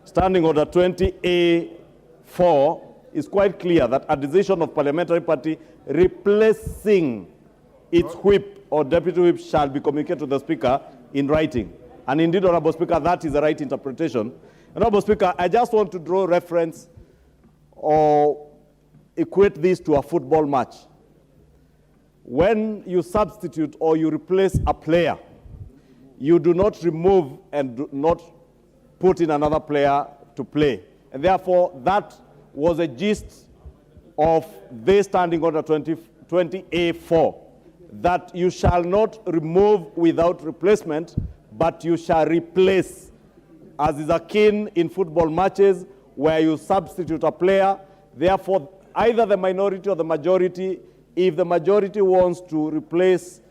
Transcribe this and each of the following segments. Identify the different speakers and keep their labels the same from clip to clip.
Speaker 1: Standing Order 20A4 is quite clear that a decision of parliamentary party replacing its whip or deputy whip shall be communicated to the Speaker in writing. And indeed, Honorable Speaker, that is the right interpretation. Honorable Speaker, I just want to draw reference or equate this to a football match. When you substitute or you replace a player, you do not remove and do not put in another player to play. And therefore, that was a gist of this Standing Order 20A4, that you shall not remove without replacement, but you shall replace, as is akin in football matches where you substitute a player. Therefore, either the minority or the majority, if the majority wants to replace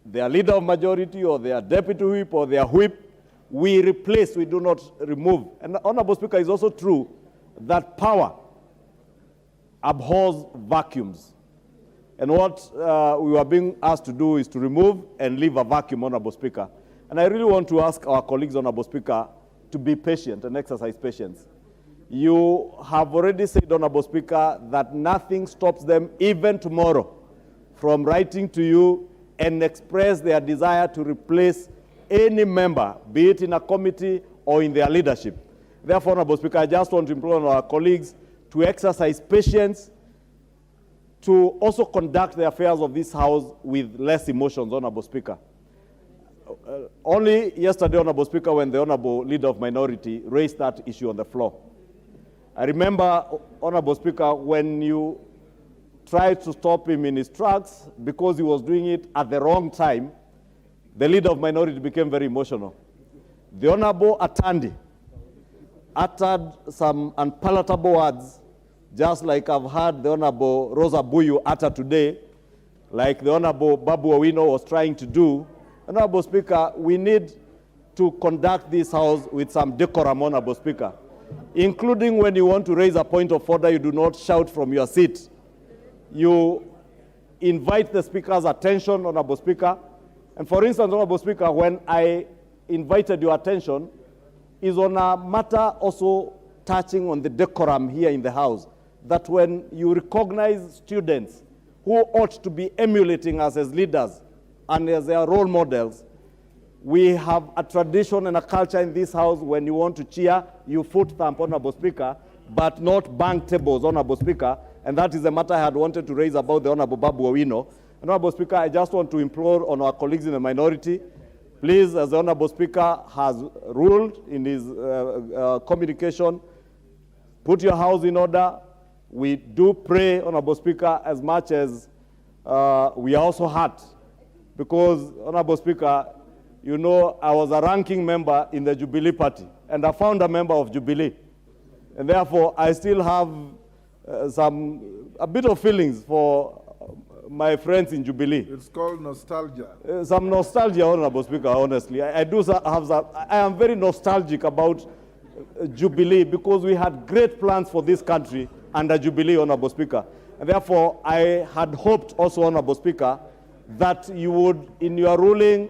Speaker 1: their leader of majority or their deputy whip or their whip, we replace, we do not remove. And Honorable Speaker, it's also true that power abhors vacuums. And what we are being asked to do is to remove and leave a vacuum, Honorable Speaker. And I really want to ask our colleagues, Honorable Speaker, to be patient and exercise patience. You have already said, Honorable Speaker, that nothing stops them, even tomorrow, from writing to you and express their desire to replace any member, be it in a committee or in their leadership. Therefore, Honorable Speaker, I just want to implore our colleagues to exercise patience, to also conduct the affairs of this House with less emotions, Honorable Speaker. Only yesterday, Honorable Speaker, when the Honorable Leader of Minority raised that issue on the floor. I remember, Honorable Speaker, when you tried to stop him in his tracks because he was doing it at the wrong time, the Leader of Minority became very emotional. The Honorable Atandi uttered some unpalatable words, just like I've heard the Honorable Rosa Buyu utter today, like the Honorable Babu Owino was trying to do. Honorable Speaker, we need to conduct this House with some decorum, Honorable Speaker, including when you want to raise a point of order, you do not shout from your seat. You invite the Speaker's attention, Honorable Speaker. And for instance, Honorable Speaker, when I invited your attention, is on a matter also touching on the decorum here in the House, that when you recognize students who ought to be emulating us as leaders and as their role models, we have a tradition and a culture in this House. When you want to cheer, you foot thump, Honorable Speaker, but not bang tables, Honorable Speaker. And that is the matter I had wanted to raise about the Honorable Babu Owino. Honorable Speaker, I just want to implore on our colleagues in the minority, please, as the Honorable Speaker has ruled in his communication, put your House in order. We do pray, Honorable Speaker, as much as we are also hurt, because, Honorable Speaker, you know, I was a ranking member in the Jubilee Party, and a founder member of Jubilee. And therefore, I still have a bit of feelings for my friends in Jubilee.
Speaker 2: It's called nostalgia.
Speaker 1: Some nostalgia, Honorable Speaker, honestly. I am very nostalgic about Jubilee, because we had great plans for this country under Jubilee, Honorable Speaker. And therefore, I had hoped also, Honorable Speaker, that you would, in your ruling,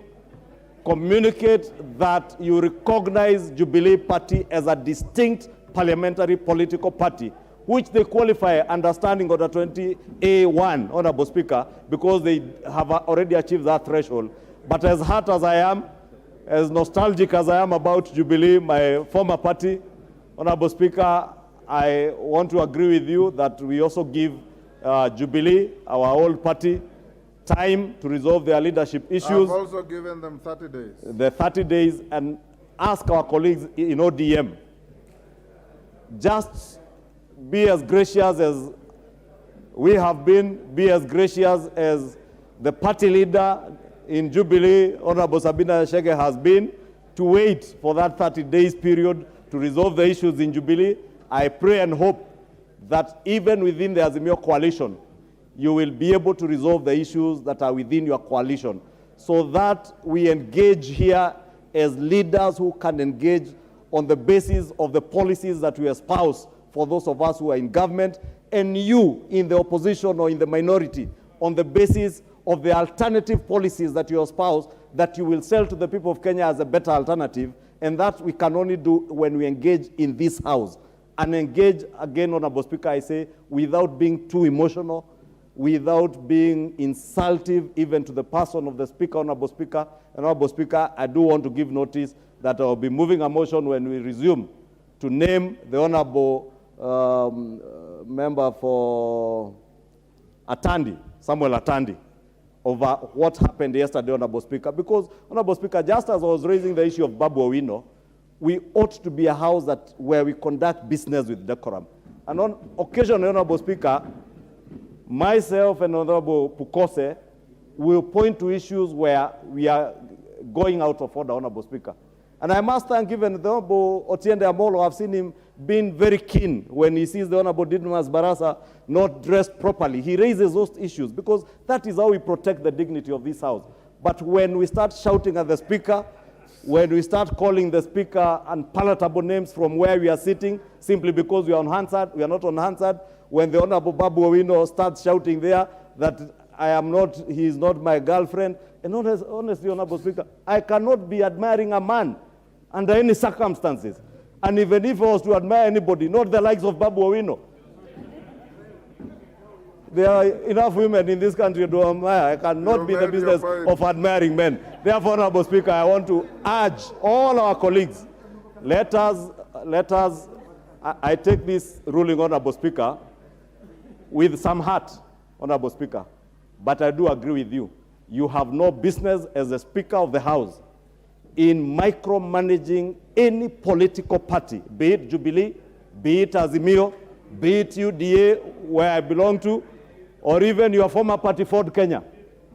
Speaker 1: communicate that you recognize Jubilee Party as a distinct parliamentary political party, which they qualify under Standing Order 20A1, Honorable Speaker, because they have already achieved that threshold. But as hurt as I am, as nostalgic as I am about Jubilee, my former party, Honorable Speaker, I want to agree with you that we also give Jubilee, our old party, time to resolve their leadership issues.
Speaker 2: I've also given them 30 days.
Speaker 1: The 30 days, and ask our colleagues in ODM, just be as gracious as we have been, be as gracious as the party leader in Jubilee, Honorable Sabina Chege, has been, to wait for that 30 days period to resolve the issues in Jubilee. I pray and hope that even within the Azimio coalition, you will be able to resolve the issues that are within your coalition, so that we engage here as leaders who can engage on the basis of the policies that we espouse for those of us who are in government, and you in the opposition or in the minority, on the basis of the alternative policies that you espouse that you will sell to the people of Kenya as a better alternative, and that we can only do when we engage in this house. And engage, again, Honorable Speaker, I say, without being too emotional, without being insultive even to the person of the Speaker, Honorable Speaker. And Honorable Speaker, I do want to give notice that I will be moving a motion when we resume to name the Honorable member for Atandi, Samuel Atandi, over what happened yesterday, Honorable Speaker. Because, Honorable Speaker, just as I was raising the issue of Babu Owino, we ought to be a house where we conduct business with decorum. And on occasion, Honorable Speaker, myself and Honorable Pukose will point to issues where we are going out of order, Honorable Speaker. And I must thank even the Honorable Otiende Amolo. I've seen him being very keen when he sees the Honorable Didmas Barasa not dressed properly. He raises those issues because that is how we protect the dignity of this house. But when we start shouting at the Speaker, when we start calling the Speaker unpalatable names from where we are sitting, simply because we are on Hansard, we are not on Hansard, when the Honorable Babu Owino starts shouting there that he is not my girlfriend, and honestly, Honorable Speaker, I cannot be admiring a man under any circumstances. And even if I was to admire anybody, not the likes of Babu Owino. There are enough women in this country to admire. I cannot be in the business of admiring men. Therefore, Honorable Speaker, I want to urge all our colleagues, let us, I take this ruling, Honorable Speaker, with some heart, Honorable Speaker. But I do agree with you. You have no business as a Speaker of the House in micromanaging any political party, be it Jubilee, be it Azimio, be it UDA, where I belong to, or even your former party, Ford Kenya.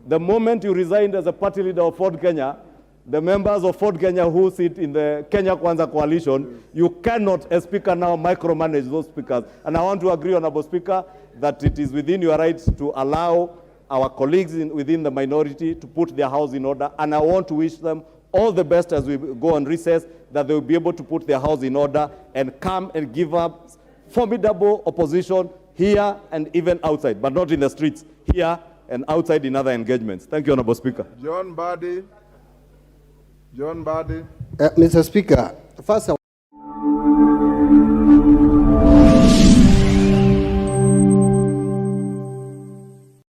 Speaker 1: The moment you resigned as a party leader of Ford Kenya, the members of Ford Kenya who sit in the Kenya Kwanza coalition, you cannot, as Speaker now, micromanage those speakers. And I want to agree, Honorable Speaker, that it is within your rights to allow our colleagues within the minority to put their house in order. And I want to wish them all the best as we go on recess, that they will be able to put their house in order and come and give up formidable opposition here and even outside, but not in the streets, here and outside in other engagements. Thank you, Honorable Speaker.
Speaker 2: John Badi.
Speaker 3: Mr. Speaker, first